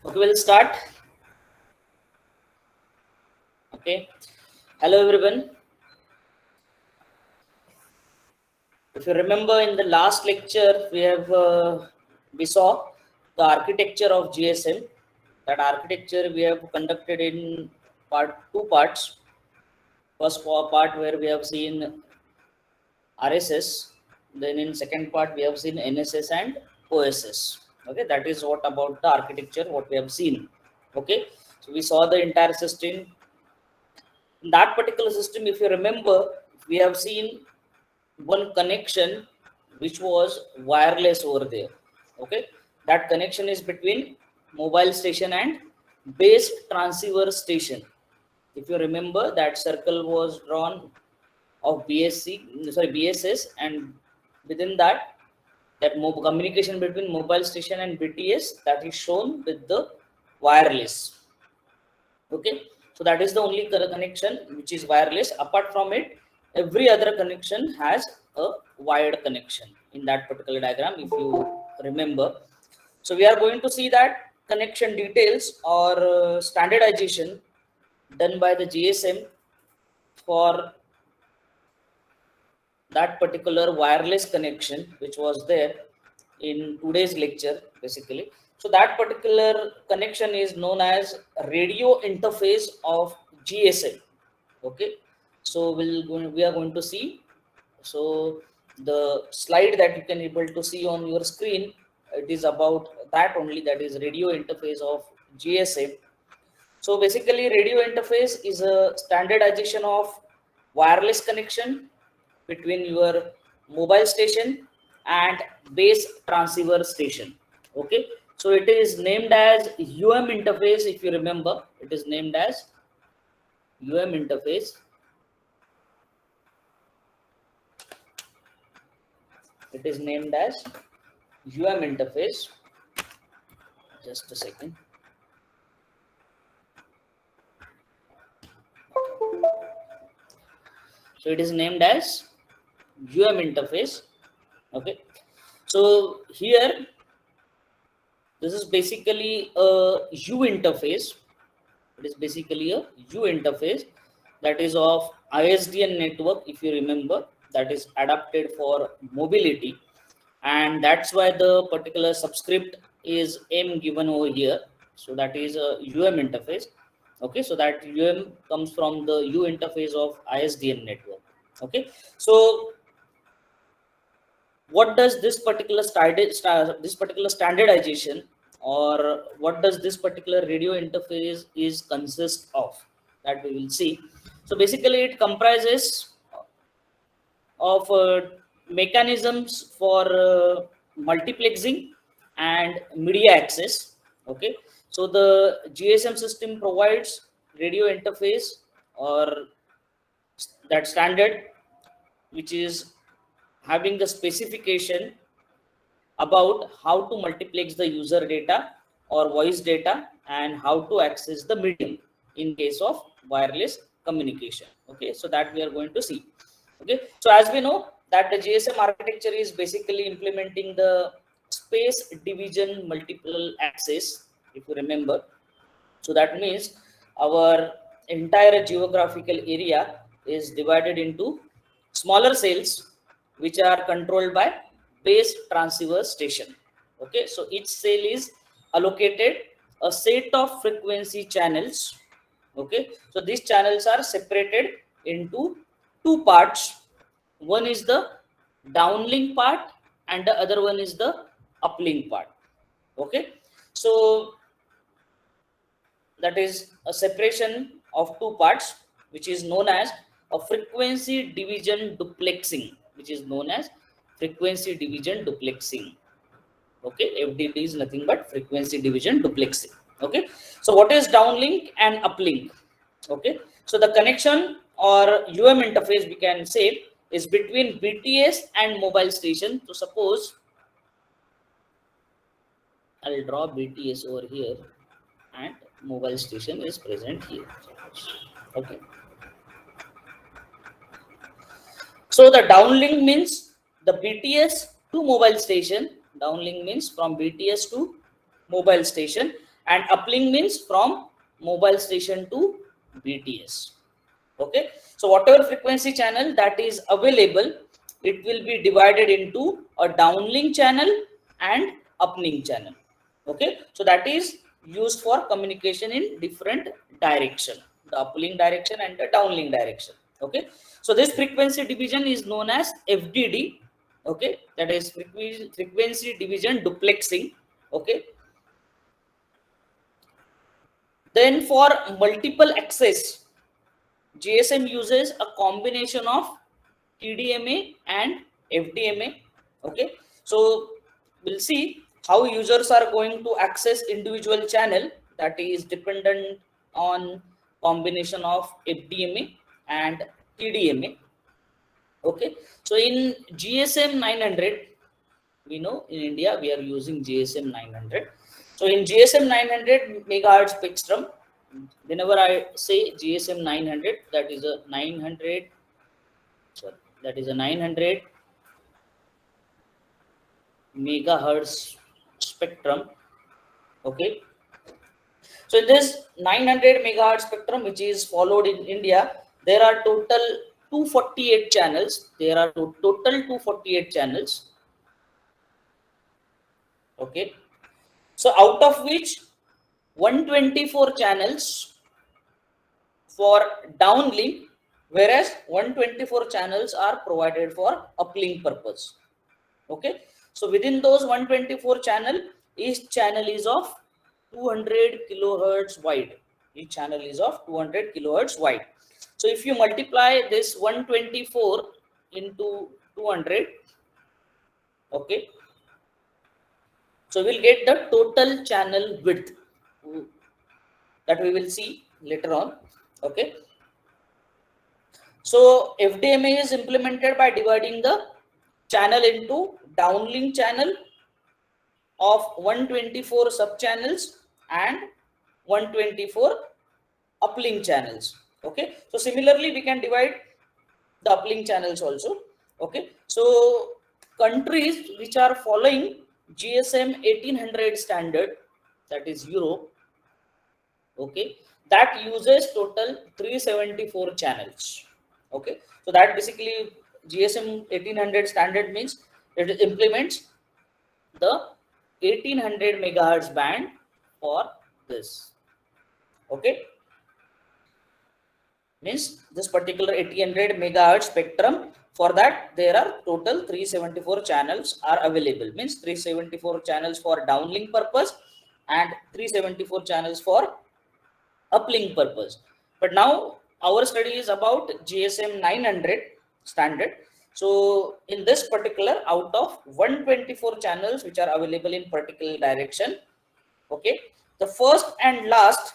Okay, we'll start. Okay. Hello, everyone. If you remember, in the last lecture, we saw the architecture of GSM. That architecture we have conducted in two parts. First part where we have seen RSS. Then in second part we have seen NSS and OSS. Okay, that is what about the architecture what we have seen. Okay, so we saw the entire system. In that particular system, if you remember, we have seen one connection which was wireless over there. Okay, that connection is between mobile station and base transceiver station. If you remember, that circle was drawn of BSS, and within that, communication between mobile station and BTS, that is shown with the wireless. Okay, so that is the only connection which is wireless. Apart from it, every other connection has a wired connection in that particular diagram, if you remember. So we are going to see that connection details or standardization done by the GSM for that particular wireless connection which was there in today's lecture basically. So that particular connection is known as radio interface of GSM. Okay, so we are going to see. So the slide that you can able to see on your screen, it is about that only, that is radio interface of GSM. So basically radio interface is a standardization of wireless connection between your mobile station and base transceiver station. Okay, so it is named as interface. If you remember, it is named as interface. It is named as interface. Just a second. So it is named as interface. Okay, so here this is basically a U interface. It is basically a U interface that is of ISDN network, if you remember, that is adapted for mobility, and that's why the particular subscript is M given over here. So that is a interface. Okay, so that comes from the U interface of ISDN network. Okay, so what does this particular standardization, or what does this particular radio interface is consist of, that we will see. So basically it comprises of mechanisms for multiplexing and media access. Okay, so the GSM system provides radio interface or that standard which is having the specification about how to multiplex the user data or voice data and how to access the medium in case of wireless communication. Okay, so that we are going to see. Okay, so as we know that the GSM architecture is basically implementing the space division multiple access, if you remember. So that means our entire geographical area is divided into smaller cells which are controlled by base transceiver station. Okay, so each cell is allocated a set of frequency channels. Okay, so these channels are separated into two parts. One is the downlink part and the other one is the uplink part. Okay, so that is a separation of two parts which is known as a frequency division duplexing, which is known as frequency division duplexing. Okay, FDD is nothing but frequency division duplexing. Okay, so what is downlink and uplink? Okay, so the connection or interface, we can say, is between BTS and mobile station. So suppose I'll draw BTS over here and mobile station is present here. Okay, so the downlink means the BTS to mobile station. Downlink means from BTS to mobile station, and uplink means from mobile station to BTS. Okay, so whatever frequency channel that is available, it will be divided into a downlink channel and uplink channel. Okay, so that is used for communication in different direction, the uplink direction and the downlink direction. Okay, so this frequency division is known as FDD. Okay, that is frequency division duplexing. Okay, then for multiple access, GSM uses a combination of TDMA and FDMA. Okay, so we'll see how users are going to access individual channel, that is dependent on combination of FDMA and TDMA. Okay, so in GSM 900, we know in India we are using GSM 900. So in GSM 900 megahertz spectrum, whenever I say GSM 900, that is a 900, sorry, that is a 900 megahertz spectrum. Okay, so in this 900 megahertz spectrum, which is followed in India, there are total 248 channels. There are total 248 channels. Okay, so out of which 124 channels for downlink, whereas 124 channels are provided for uplink purpose. Okay, so within those 124 channel, each channel is of 200 kilohertz wide. Each channel is of 200 kilohertz wide. So if you multiply this 124 into 200, okay, so we'll get the total channel width that we will see later on. Okay, so FDMA is implemented by dividing the channel into downlink channel of 124 sub channels and 124 uplink channels. Okay, so similarly we can divide the uplink channels also. Okay, so countries which are following GSM 1800 standard, that is Europe, okay, that uses total 374 channels. Okay, so that basically GSM 1800 standard means it implements the 1800 megahertz band for this. Okay, means this particular 1800 megahertz spectrum, for that there are total 374 channels are available, means 374 channels for downlink purpose and 374 channels for uplink purpose. But now our study is about GSM 900 standard. So in this particular, out of 124 channels which are available in particular direction, okay, the first and last,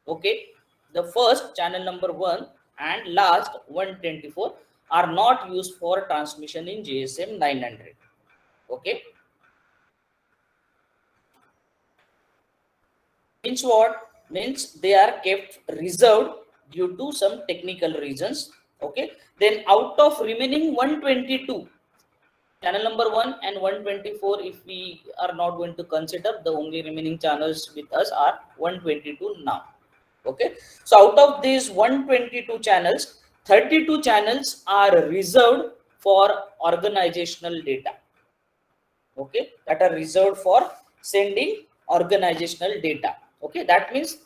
okay, the first channel number 1 and last 124 are not used for transmission in GSM 900. Okay, means what? Means they are kept reserved due to some technical reasons. Okay, then out of remaining 122, channel number 1 and 124, if we are not going to consider, the only remaining channels with us are 122 now. Okay, so out of these 122 channels, 32 channels are reserved for organizational data. Okay, that are reserved for sending organizational data. Okay, that means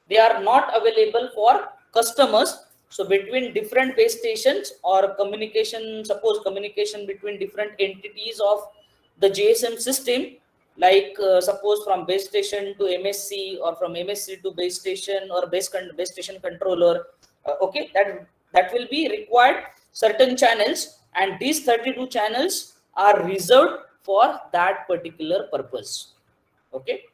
they are not available for customers. So between different base stations or communication, suppose communication between different entities of the GSM system, like suppose from base station to MSC or from MSC to base station or base station controller. Okay, that will be required certain channels, and these 32 channels are reserved for that particular purpose. Okay,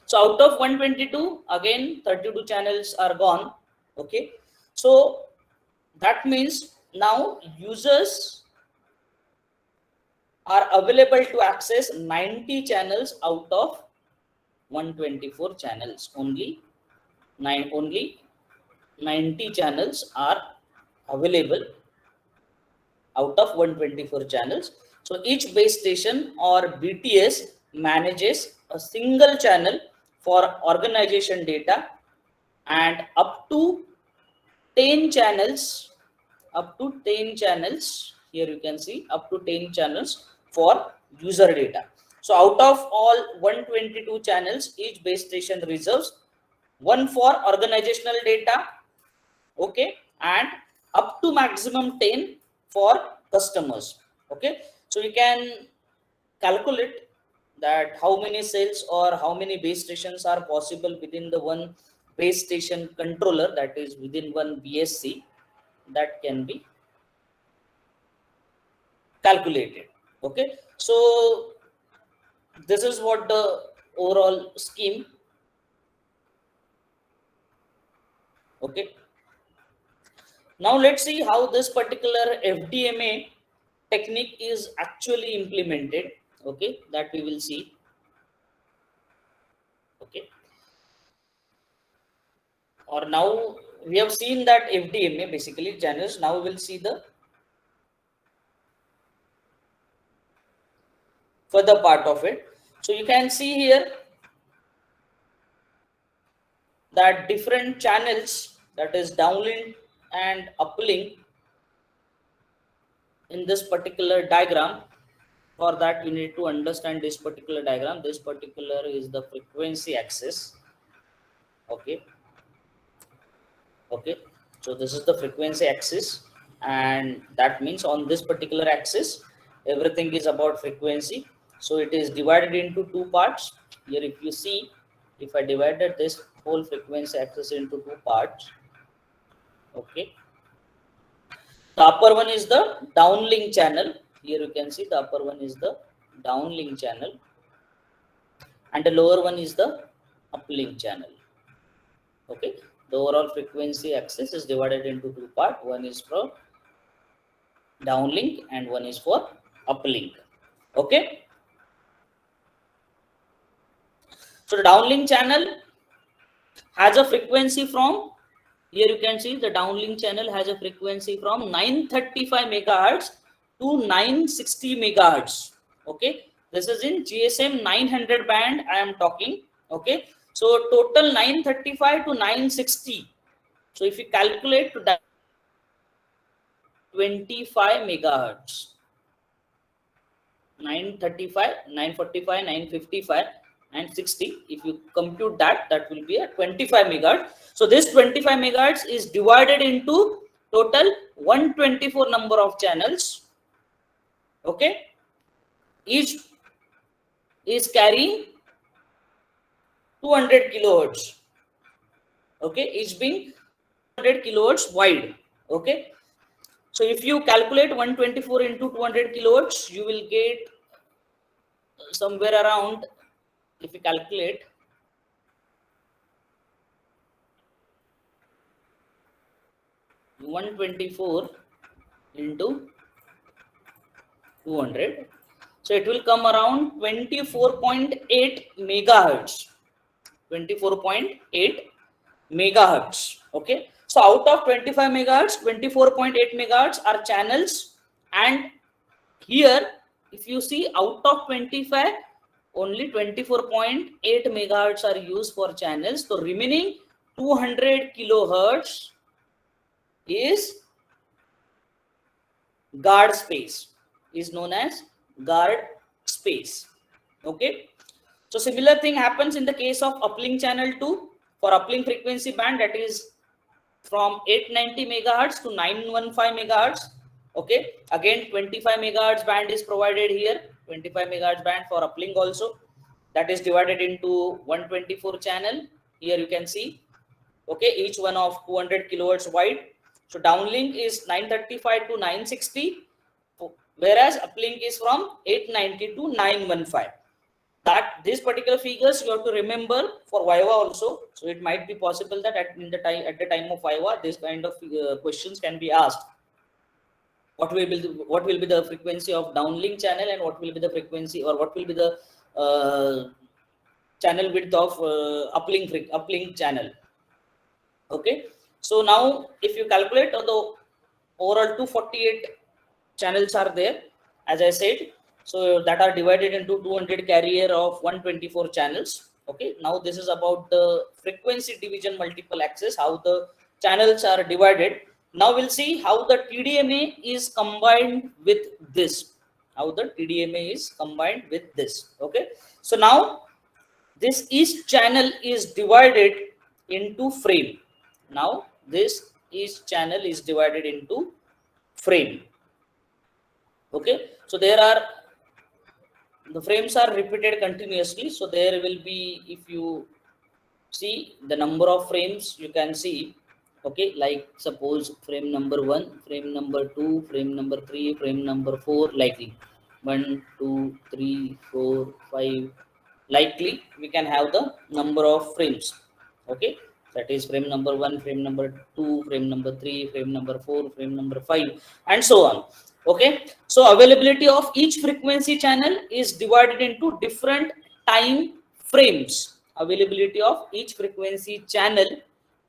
so out of 122, again 32 channels are gone. Okay, so that means now users are available to access 90 channels out of 124 channels. Only 90 channels are available out of 124 channels. So each base station or BTS manages a single channel for organization data, and up to 10 channels, here you can see up to 10 channels for user data. So out of all 122 channels, each base station reserves one for organizational data, okay, and up to maximum 10 for customers. Okay, so you can calculate that how many cells or how many base stations are possible within the one base station controller, that is within one BSC, that can be calculated. Okay, so this is what the overall scheme. Okay, now let's see how this particular FDMA technique is actually implemented. Okay, that we will see. Okay, or now we have seen that FDMA basically channels. Now we will see the further part of it. So you can see here that different channels, that is downlink and uplink, in this particular diagram. For that, you need to understand this particular diagram. This particular is the frequency axis. Okay, okay, so this is the frequency axis, and that means on this particular axis everything is about frequency. So it is divided into two parts. Here if you see, if I divided this whole frequency axis into two parts, okay, the upper one is the downlink channel. Here you can see the upper one is the downlink channel, and the lower one is the uplink channel. Okay, the overall frequency axis is divided into two parts. One is for downlink and one is for uplink. Okay, so the downlink channel has a frequency from, here you can see the downlink channel has a frequency from 935 megahertz to 960 megahertz. Okay, this is in GSM 900 band I am talking. Okay, so total 935 to 960. So if you calculate to that 25 megahertz, 935, 945, 955, 960, if you compute that, that will be a 25 megahertz. So this 25 megahertz is divided into total 124 number of channels. Okay, each is carrying 200 kilohertz. Okay, each being 200 kilohertz wide. Okay, so if you calculate 124 into 200 kilohertz, you will get somewhere around, if you calculate, one 24 into 200, so it will come around 24.8 megahertz. 24.8 megahertz. Okay, so out of 25 megahertz, 24.8 megahertz are channels, and here if you see out of 25, only 24.8 megahertz are used for channels. So remaining 200 kilohertz is guard space, is known as guard space. Okay, so similar thing happens in the case of uplink channel 2. For uplink frequency band, that is from 890 megahertz to 915 megahertz. Okay, again 25 megahertz band is provided here, 25 megahertz band for uplink also, that is divided into 124 channel. Here you can see, okay, each one of 200 kilohertz wide. So downlink is 935 to 960, whereas uplink is from 890 to 915. That these particular figures you have to remember for Viva also. So it might be possible that at the time of Viva, this kind of questions can be asked. What will be the frequency of downlink channel, and what will be the frequency, or what will be the channel width of uplink channel. Okay, so now if you calculate the overall 248 channels are there, as I said, So that are divided into 200 carrier of 124 channels. Okay, now this is about the frequency division multiple access, how the channels are divided. Now we'll see how the TDMA is combined with this. How the TDMA is combined with this. Okay, so now this each channel is divided into frame. Now this each channel is divided into frame. Okay, so there are the frames are repeated continuously, so there will be, if you see the number of frames, you can see. Okay, like suppose frame number 1, frame number 2, frame number 3, frame number 4, likely 1 2 3 4 5, likely we can have the number of frames. Okay, that is frame number 1, frame number 2, frame number 3, frame number 4, frame number 5, and so on. Okay, so availability of each frequency channel is divided into different time frames. Availability of each frequency channel,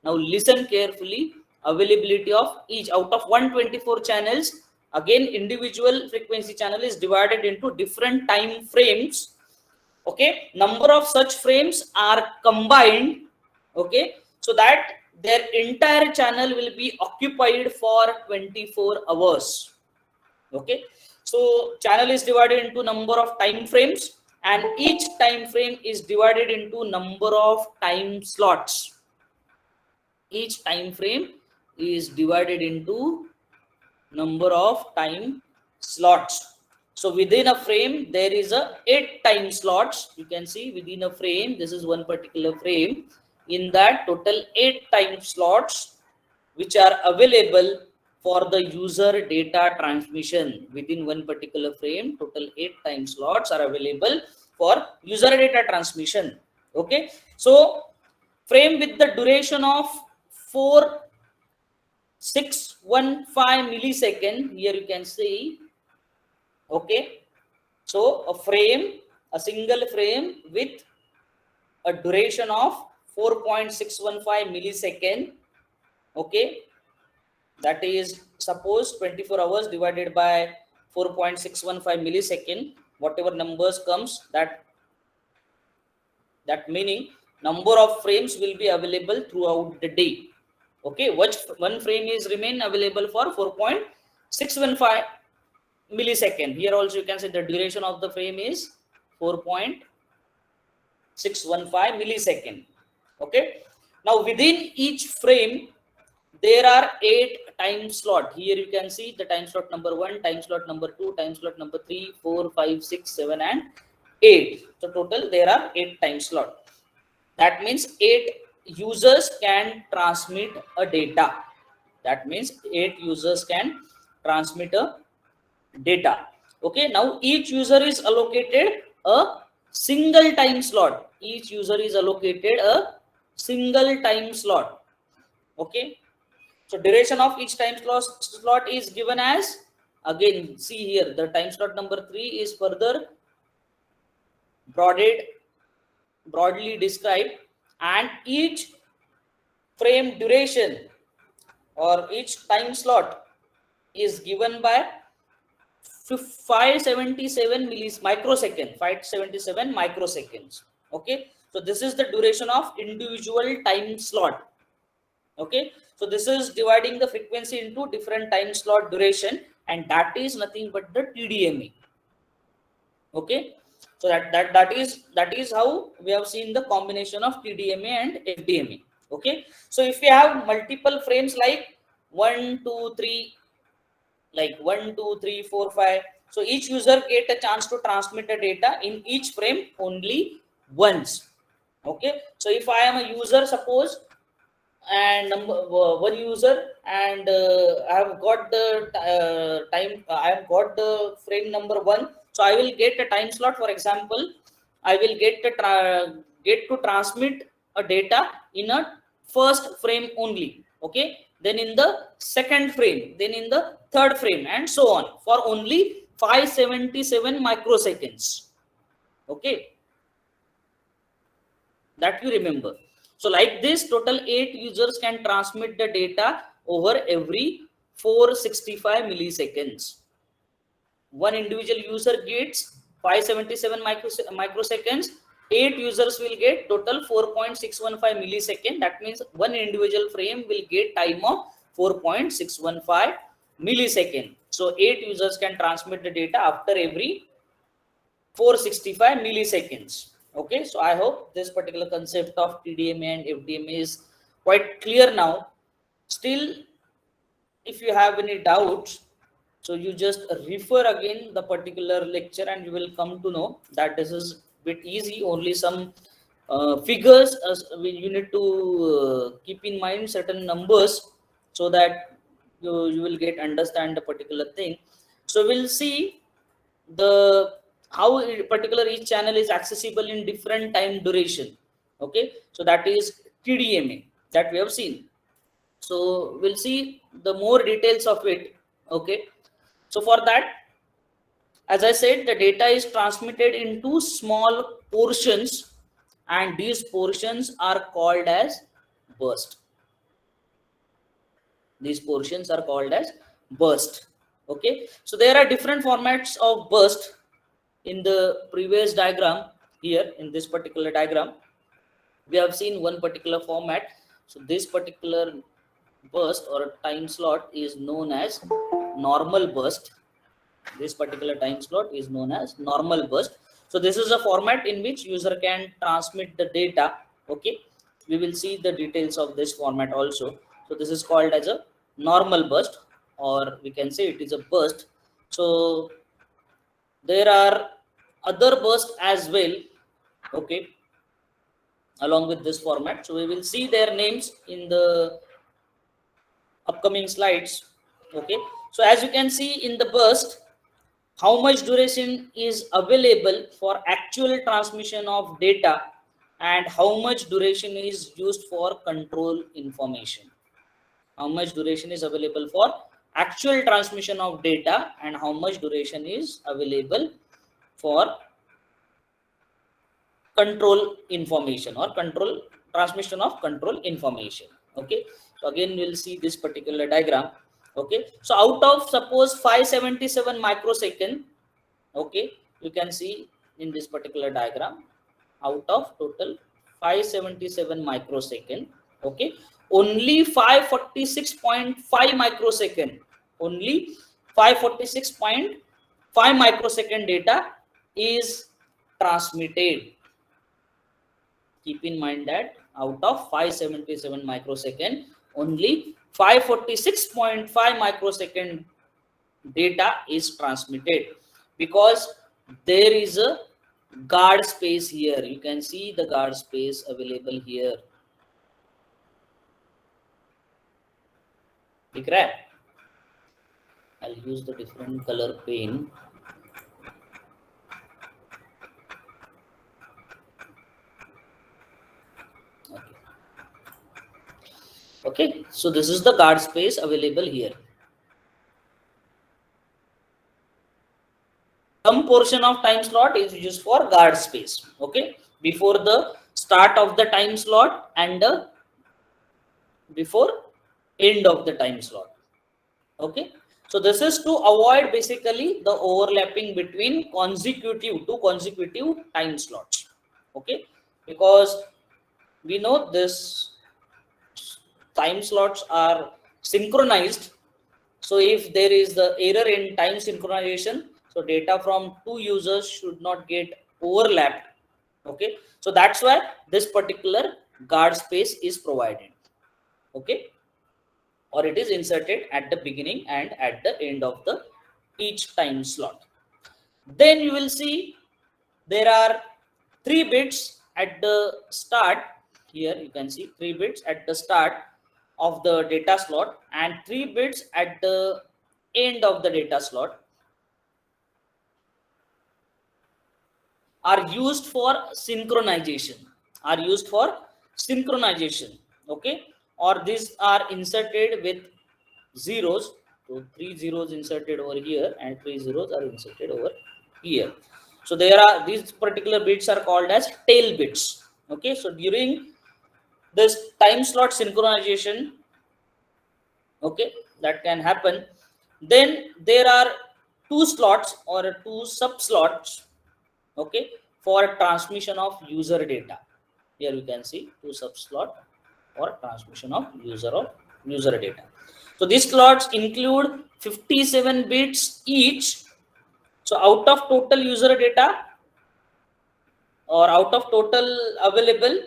now listen carefully, availability of each out of 124 channels, again individual frequency channel is divided into different time frames. Okay, number of such frames are combined. Okay, so that their entire channel will be occupied for 24 hours. Okay, so channel is divided into number of time frames, and each time frame is divided into number of time slots. Each time frame is divided into number of time slots. So within a frame there is a 8 time slots. You can see within a frame, this is one particular frame, in that total 8 time slots which are available for the user data transmission. Within one particular frame, total 8 time slots are available for user data transmission. Okay, so frame with the duration of 4615 millisecond, here you can see. Okay, so a frame, a single frame with a duration of 4.615 millisecond. Okay, that is suppose 24 hours divided by 4.615 millisecond, whatever numbers comes, that meaning number of frames will be available throughout the day. Okay, which one frame is remain available for 4.615 millisecond. Here also you can say the duration of the frame is 4.615 millisecond. Okay, now within each frame there are 8 time slot. Here you can see the time slot number 1, time slot number 2, time slot number 3, 4, 5, 6, 7 and 8. So total there are 8 time slot. That means 8 users can transmit a data. That means 8 users can transmit a data. Okay, now each user is allocated a single time slot. Each user is allocated a single time slot. Okay, so duration of each time slot is given as, again see here, the time slot number 3 is further broadly described, and each frame duration or each time slot is given by 577 microseconds. 577 microseconds. Okay, so this is the duration of individual time slot. Okay, so this is dividing the frequency into different time slot duration, and that is nothing but the TDMA. Okay, so that is how we have seen the combination of TDMA and FDMA. Okay, so if we have multiple frames like 1 2 3, like 1 2 3 4 5, so each user get a chance to transmit the data in each frame only once. Okay, so if I am a user, suppose, and one user, and I have got the I have got the frame number 1, so I will get a time slot. For example, I will get to transmit a data in a first frame only. Okay, then in the second frame, then in the third frame, and so on, for only 577 microseconds. Okay, that you remember. So like this, total 8 users can transmit the data over every 465 milliseconds. one individual user gets 577 microseconds. 8 users will get total 4.615 millisecond. That means one individual frame will get time of 4.615 millisecond. So 8 users can transmit the data after every 465 milliseconds. Okay, so I hope this particular concept of TDMA and FDMA is quite clear now. Still, if you have any doubts, so you just refer again the particular lecture and you will come to know that this is bit easy. Only some figures you need to keep in mind certain numbers, so that you will get understand the particular thing. So we'll see the how particular each channel is accessible in different time duration. Okay, so that is TDMA that we have seen. So we'll see the more details of it. Okay, so for that, as I said, the data is transmitted into small portions, and these portions are called as burst. These portions are called as burst. Okay, so there are different formats of burst in the previous diagram. Here in this particular diagram, we have seen one particular format. So this particular burst or time slot is known as normal burst. This particular time slot is known as normal burst. So this is a format in which user can transmit the data. Okay, we will see the details of this format also. So this is called as a normal burst, or we can say it is a burst. So there are other bursts as well. Okay, along with this format, so we will see their names in the upcoming slides. Okay, so as you can see in the burst, how much duration is available for actual transmission of data and how much duration is used for control information. How much duration is available for actual transmission of data and how much duration is available for control information or control transmission of control information. Okay, so again we'll see this particular diagram. Okay, so out of suppose 577 microsecond, okay, you can see in this particular diagram, out of total 577 microsecond, okay, only 546.5 microsecond, only 546.5 microsecond data is transmitted. Keep in mind that out of 577 microsecond, only 546.5 microsecond data is transmitted, because there is a guard space here. You can see the guard space available here. I'll use the different color pen. Okay, so this is the guard space available here. Some portion of time slot is used for guard space. Okay, before the start of the time slot and before end of the time slot. Okay, so this is to avoid basically the overlapping between two consecutive time slots. Okay, because we know this time slots are synchronized. So if there is the error in time synchronization, so data from two users should not get overlapped. Okay, so that's why this particular guard space is provided. Okay, or it is inserted at the beginning and at the end of the each time slot. Then you will see there are 3 bits at the start. Here you can see 3 bits at the start of the data slot and 3 bits at the end of the data slot are used for synchronization, okay, or these are inserted with zeros. So 3 zeros inserted over here and 3 zeros are inserted over here. So there are these particular bits are called as tail bits. Okay, so during this time slot synchronization, okay, that can happen, then there are two slots or two sub slots, okay, for transmission of user data. Here you can see two sub slot for transmission of user data. So these slots include 57 bits each. So out of total user data, or out of total available,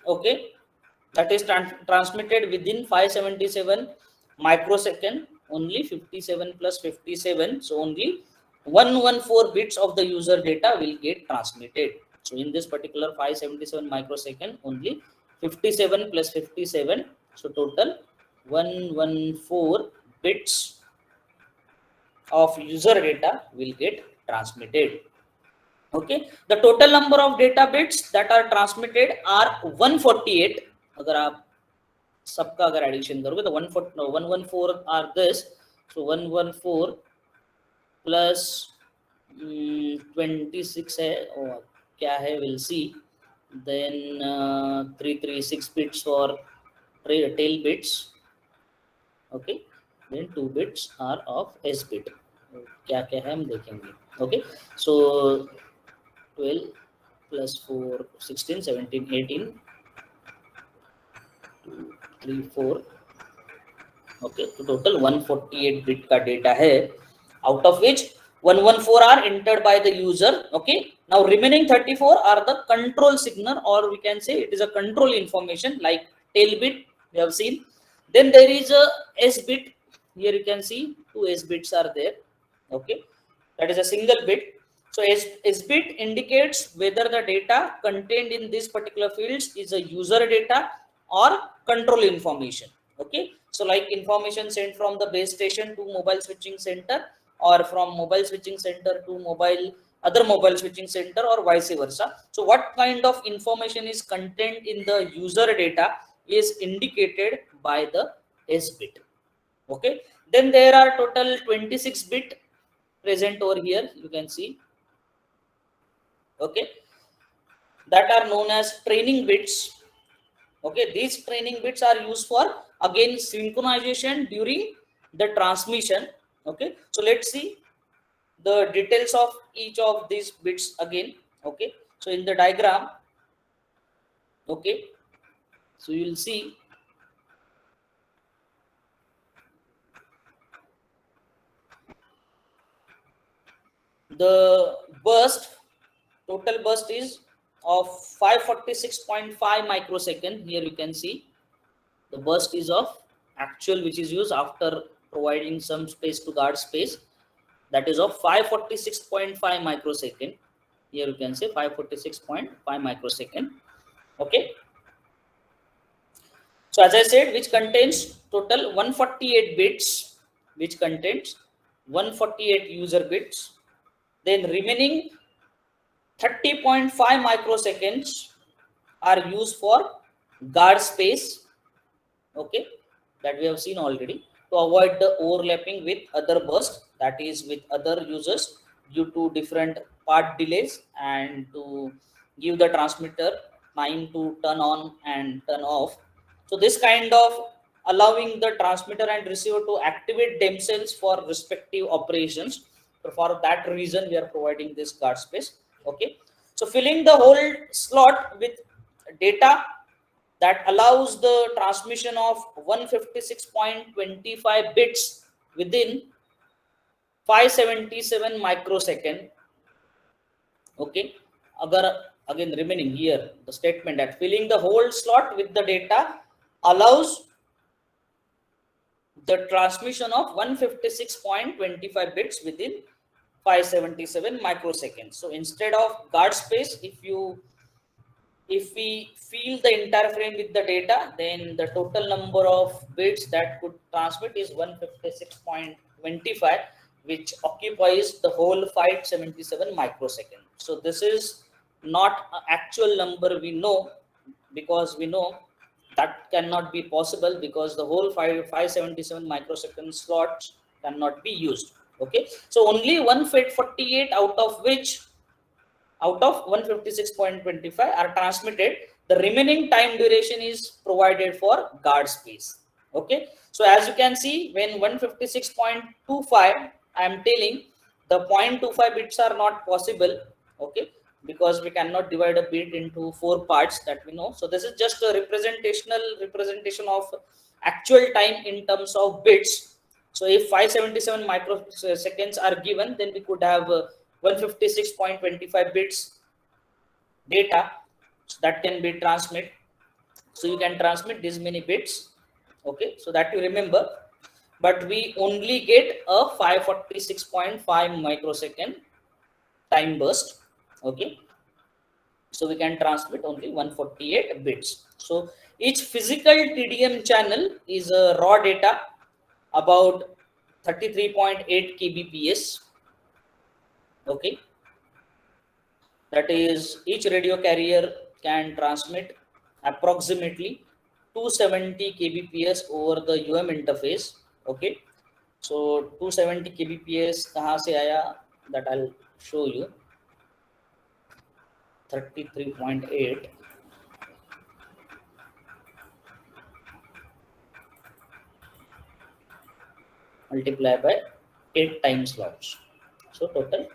okay, that is transmitted within 577 microsecond, only 57 plus 57, so only 114 bits of the user data will get transmitted. So in this particular 577 microsecond, only 57 plus 57, so total 114 bits of user data will get transmitted. Okay, the total number of data bits that are transmitted are 148. अगर आप सबका अगर addition करोगे तो 114 are this, so 114 plus 26 है, और क्या है will see, then 336 bits for tail bits, okay, then 2 bits are of S bit, क्या क्या है हम देखेंगे. ओके, सो 12 plus 4 16 17 18 2 3 4, ओके, तो टोटल 148 बिट का डेटा है, out of which 114 are entered by the user. Okay, now remaining 34 are the control signal, or we can say it is a control information, like tail bit we have seen. Then there is a S bit. Here you can see two S bits are there. Okay, that is a single bit. So S bit indicates whether the data contained in this particular fields is a user data or control information. Okay, so like information sent from the base station to mobile switching center, or from mobile switching center to other mobile switching center, or vice versa. So what kind of information is contained in the user data is indicated by the S bit. Okay, then there are total 26 bit present over here, you can see. Okay, that are known as training bits. Okay, these training bits are used for again synchronization during the transmission. Okay, so let's see the details of each of these bits again. Okay, so in the diagram, okay, so you will see the burst, total burst is of 546.5 microsecond. Here you can see the burst is of actual, which is used after providing some space to guard space, that is of 546.5 microsecond. Here you can say 546.5 microsecond. Okay, so as I said, which contains total 148 bits, which contains 148 user bits. Then remaining 30.5 microseconds are used for guard space. Okay, that we have seen already, to avoid the overlapping with other bursts, that is with other users, due to different part delays, and to give the transmitter time to turn on and turn off. So this kind of allowing the transmitter and receiver to activate themselves for respective operations. So for that reason we are providing this guard space. Okay, so filling the whole slot with data that allows the transmission of 156.25 bits within 577 microsecond. Okay, again remaining here the statement that filling the whole slot with the data allows the transmission of 156.25 bits within 577 microseconds. So instead of guard space, if we fill the entire frame with the data, then the total number of bits that could transmit is 156.25, which occupies the whole 577 microsecond. So this is not an actual number we know, because we know that cannot be possible, because the whole 577 microsecond slots cannot be used. Okay, so only 148 out of 156.25 are transmitted. The remaining time duration is provided for guard space. Okay, so as you can see, when 156.25 I am telling the 0.25 bits are not possible, okay, because we cannot divide a bit into 4 parts, that we know. So this is just a representation of actual time in terms of bits. So if 577 microseconds are given, then we could have 156.25 bits data, so that can be transmit. So you can transmit this many bits, okay, so that you remember. But we only get a 546.5 microsecond time burst, okay, so we can transmit only 148 bits. So each physical TDM channel is a raw data about 33.8 kbps, okay, that is each radio carrier can transmit approximately 270 kbps over the interface, okay. So 270 kbps कहाँ से आया, that I'll show you. 33.8 multiply by 8 time slots, so total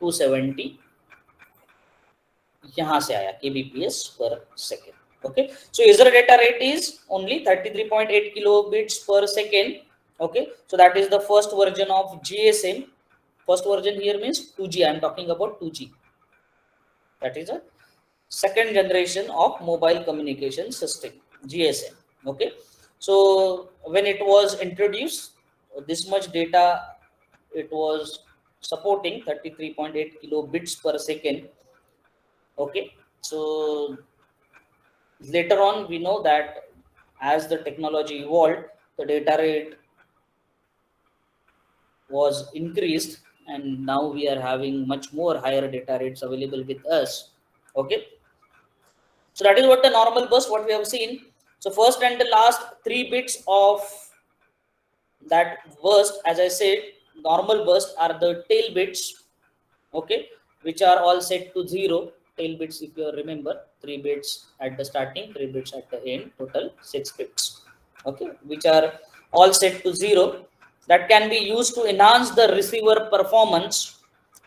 270 यहाँ से आया kbps per second, okay. So user data rate is only 33.8 kilobits per second, okay. So that is the first version of GSM. First version here means 2G. I am talking about 2G. That is a second generation of mobile communication system, GSM, okay. So when it was introduced, this much data it was supporting 33.8 kilobits per second, okay. So later on we know that as the technology evolved, the data rate was increased, and now we are having much more higher data rates available with us, okay. So that is what the normal burst, what we have seen. So first and the last 3 bits of that burst, as I said, normal burst are the tail bits, okay, which are all set to 0. Tail bits, if you remember, 3 bits at the starting, 3 bits at the end, total 6 bits, okay, which are all set to 0. That can be used to enhance the receiver performance,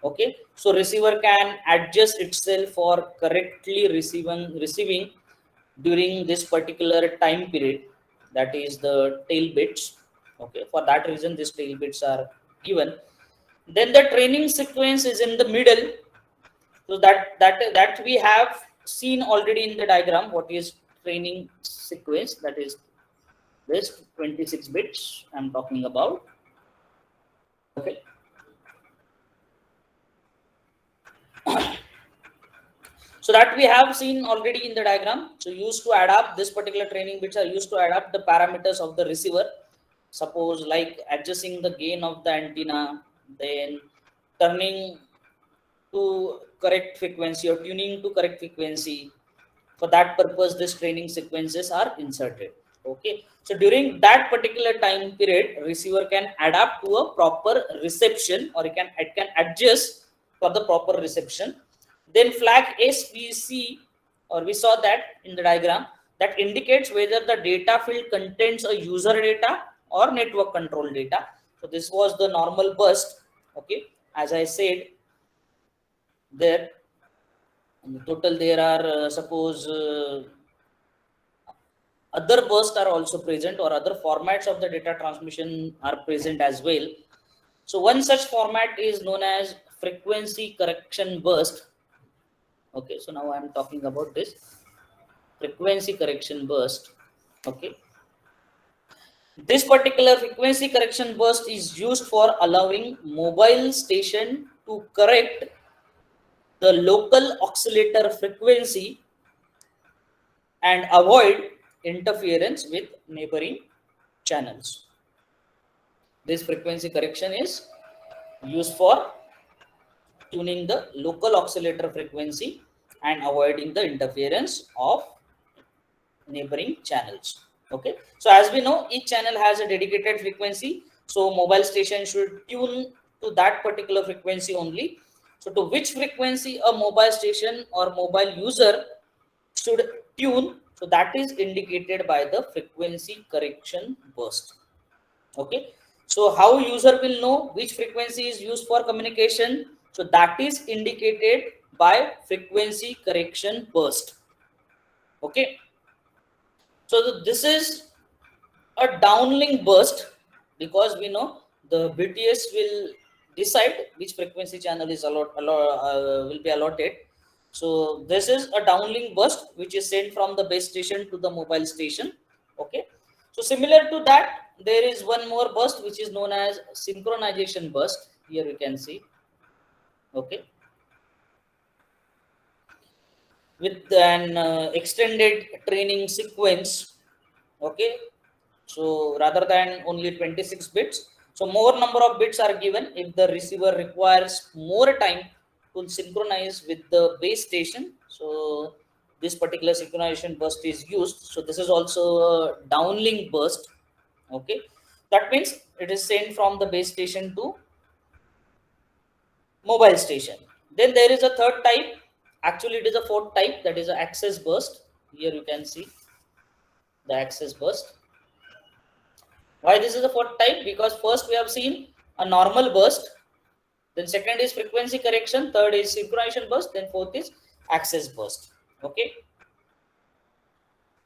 okay. So receiver can adjust itself for correctly receiving during this particular time period, that is the tail bits, okay. For that reason these tail bits are given. Then the training sequence is in the middle. So that we have seen already in the diagram. What is training sequence? That is this 26 bits I'm talking about, okay. So that we have seen already in the diagram. So used to adapt this particular training bits are used to adapt the parameters of the receiver. Suppose like adjusting the gain of the antenna, then turning to correct frequency or tuning to correct frequency. For that purpose, these training sequences are inserted. Okay. So during that particular time period, receiver can adapt to a proper reception, or it can adjust for the proper reception. Then flag S we see, or we saw that in the diagram, that indicates whether the data field contains a user data or network control data. So this was the normal burst. Okay. As I said, there in total there are suppose other bursts are also present, or other formats of the data transmission are present as well. So one such format is known as frequency correction burst. Okay, so now I am talking about this frequency correction burst. Okay, this particular frequency correction burst is used for allowing mobile station to correct the local oscillator frequency and avoid interference with neighboring channels. This frequency correction is used for tuning the local oscillator frequency and avoiding the interference of neighboring channels. Okay, so as we know, each channel has a dedicated frequency, so mobile station should tune to that particular frequency only. So to which frequency a mobile station or mobile user should tune, so that is indicated by the frequency correction burst. Okay, So how user will know which frequency is used for communication? So that is indicated by frequency correction burst. Okay, so this is a downlink burst, because we know the BTS will decide which frequency channel is will be allotted. So this is a downlink burst which is sent from the base station to the mobile station. Okay, so similar to that, there is one more burst which is known as synchronization burst. Here you can see. Okay, with an extended training sequence. Okay, so rather than only 26 bits, so more number of bits are given if the receiver requires more time to synchronize with the base station. So this particular synchronization burst is used. So this is also a downlink burst. Okay, that means it is sent from the base station to mobile station. Then there is a third type. Actually, it is a fourth type, that is a access burst. Here you can see the access burst. Why this is the fourth type? Because first we have seen a normal burst, then second is frequency correction, third is synchronization burst, then fourth is access burst. Okay,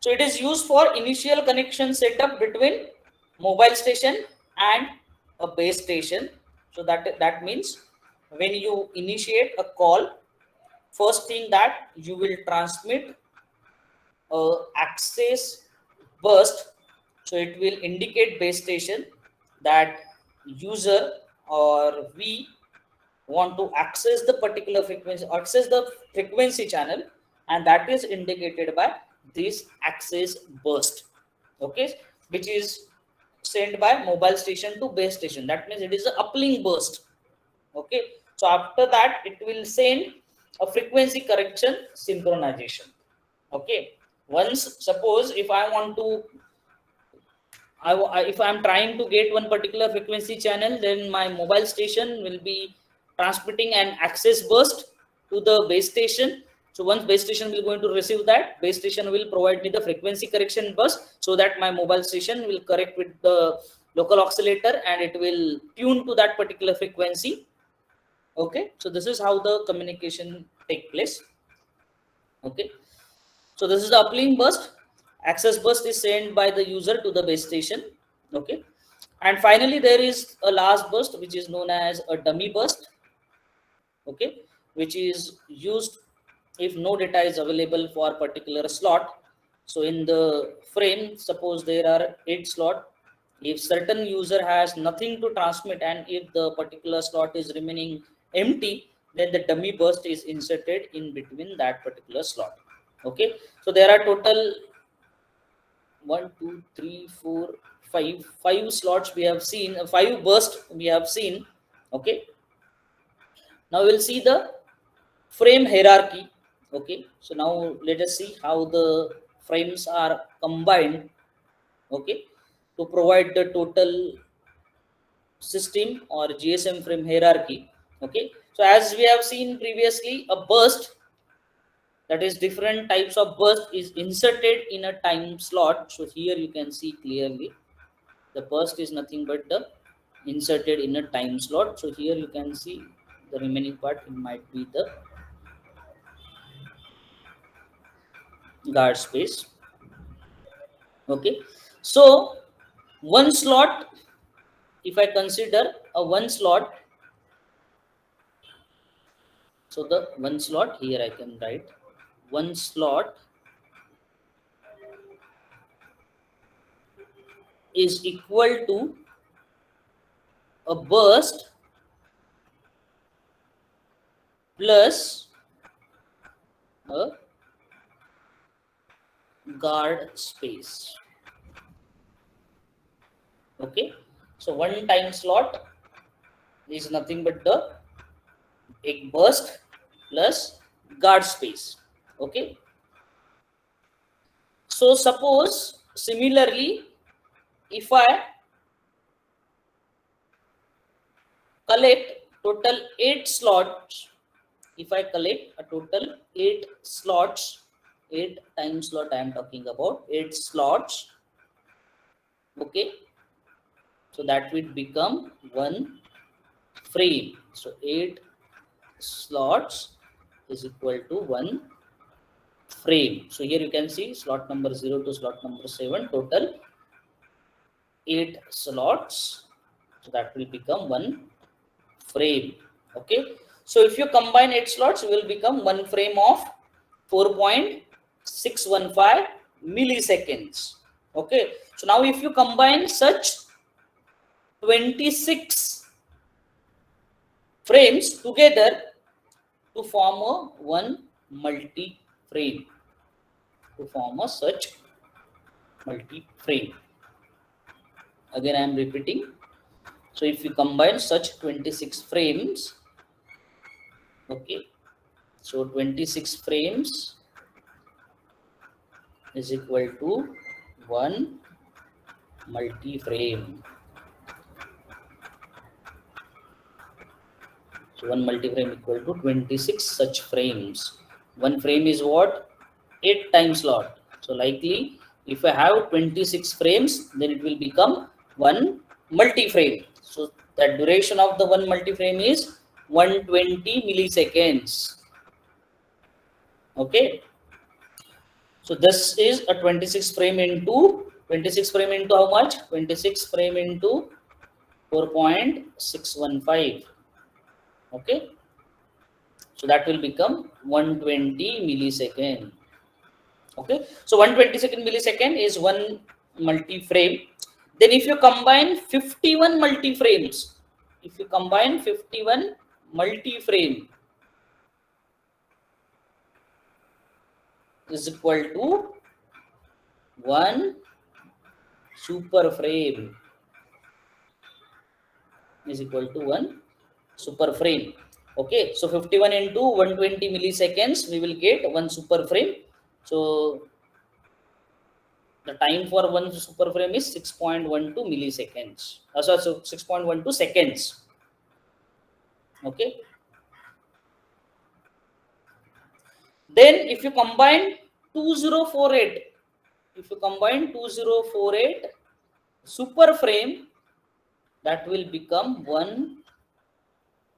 so it is used for initial connection setup between mobile station and a base station. So that means when you initiate a call, first thing that you will transmit access burst. So it will indicate base station that user or we want to access the particular frequency, access the frequency channel, and that is indicated by this access burst. Okay, which is sent by mobile station to base station. That means it is an uplink burst. Okay, so after that it will send a frequency correction synchronization. Okay, once suppose if I want to if I'm trying to get one particular frequency channel, then my mobile station will be transmitting an access burst to the base station. So once base station will going to receive that, base station will provide me the frequency correction burst, so that my mobile station will correct with the local oscillator and it will tune to that particular frequency. Okay, so this is how the communication take place. Okay, so this is the uplink burst. Access burst is sent by the user to the base station. Okay, and finally there is a last burst which is known as a dummy burst. Okay, which is used if no data is available for a particular slot. So in the frame, suppose there are 8 slot. If certain user has nothing to transmit and if the particular slot is remaining empty, then the dummy burst is inserted in between that particular slot. Okay, so there are total 1, 2, 3, 4, 5 slots we have seen, 5 bursts we have seen. Okay, now we'll see the frame hierarchy. Okay, so now let us see how the frames are combined. Okay, to provide the total system or GSM frame hierarchy. Okay, so as we have seen previously, a burst, that is different types of burst, is inserted in a time slot. So here you can see clearly the burst is nothing but the inserted in a time slot. So here you can see the remaining part, it might be the guard space. Okay, so one slot, if I consider a one slot, so the one slot here I can write one slot is equal to a burst plus a guard space. Okay, so one time slot is nothing but the egg burst plus guard space. Okay, so suppose similarly, if I collect total 8 slots, if I collect a total 8 slots, 8 time slot I am talking about, 8 slots. Okay, So that will become one frame. So 8 slots is equal to one frame. So here you can see slot number 0 to slot number 7, total 8 slots. So that will become one frame. Okay. So if you combine 8 slots, it will become one frame of 4.615 milliseconds. Okay. So now if you combine such 26 frames together to form a one multi-frame, to form a such multi-frame. Again, I am repeating. So if you combine such 26 frames, okay, so 26 frames is equal to one multi-frame. So one multi-frame equal to 26 such frames. One frame is what? 8 time slot. So likely, if I have 26 frames, then it will become one multi-frame. So the duration of the one multi-frame is 120 milliseconds. Okay. So this is a 26 frame into how much? 26 frame into 4.615. Okay. So that will become 120 millisecond. Okay. So 122nd millisecond is one multi-frame. Then if you combine 51 multi-frames, if you combine 51 multi-frame is equal to one super frame, is equal to one super frame. Okay, so 51 into 120 milliseconds, we will get one super frame. So the time for one super frame is 6.12 milliseconds. So 6.12 seconds. Okay. Then if you combine 2048, if you combine 2048 super frame, that will become one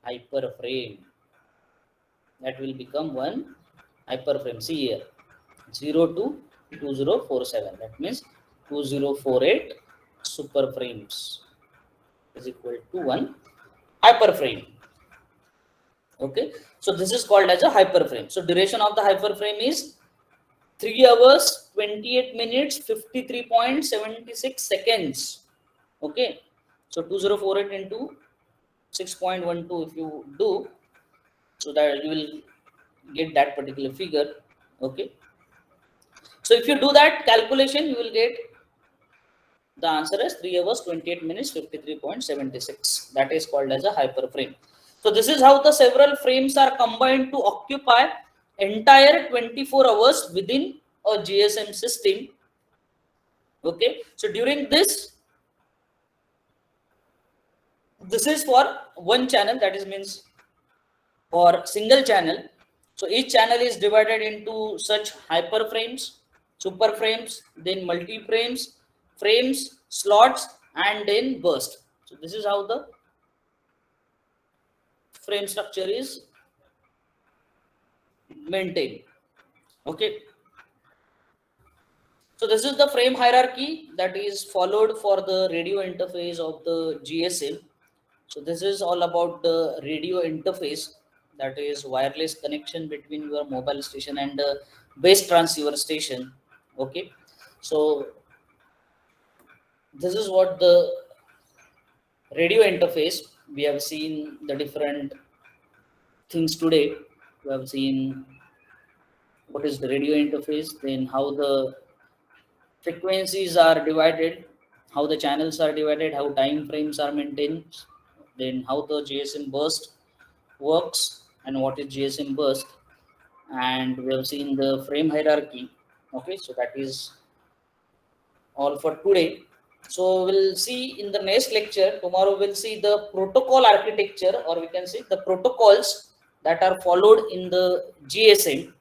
hyperframe. That will become one hyperframe. See here, 0 to 2047. That means 2048 super frames is equal to one hyperframe. Okay, so this is called as a hyperframe. So duration of the hyperframe is 3 hours 28 minutes 53.76 seconds. Okay, so 2048 into 6.12 if you do, so that you will get that particular figure. Okay, so if you do that calculation, you will get the answer is 3 hours 28 minutes 53.76. That is called as a hyperframe. So this is how the several frames are combined to occupy entire 24 hours within a GSM system. Okay, so during this is for one channel, that is means for single channel. So each channel is divided into such hyper frames, super frames, then multi frames, frames, slots, and then burst. So this is how the frame structure is maintained. Okay. So this is the frame hierarchy that is followed for the radio interface of the GSM. So this is all about the radio interface, that is wireless connection between your mobile station and the base transceiver station. Okay. So this is what the radio interface. We have seen the different things today. We have seen what is the radio interface, then how the frequencies are divided, how the channels are divided, how time frames are maintained, then how the GSM burst works and what is GSM burst, and we have seen the frame hierarchy. Okay, so that is all for today. So we'll see in the next lecture. Tomorrow we'll see the protocol architecture, or we can say the protocols that are followed in the GSM.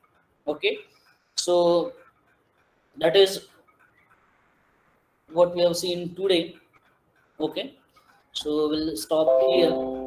Okay, so that is what we have seen today. Okay, So we'll stop here.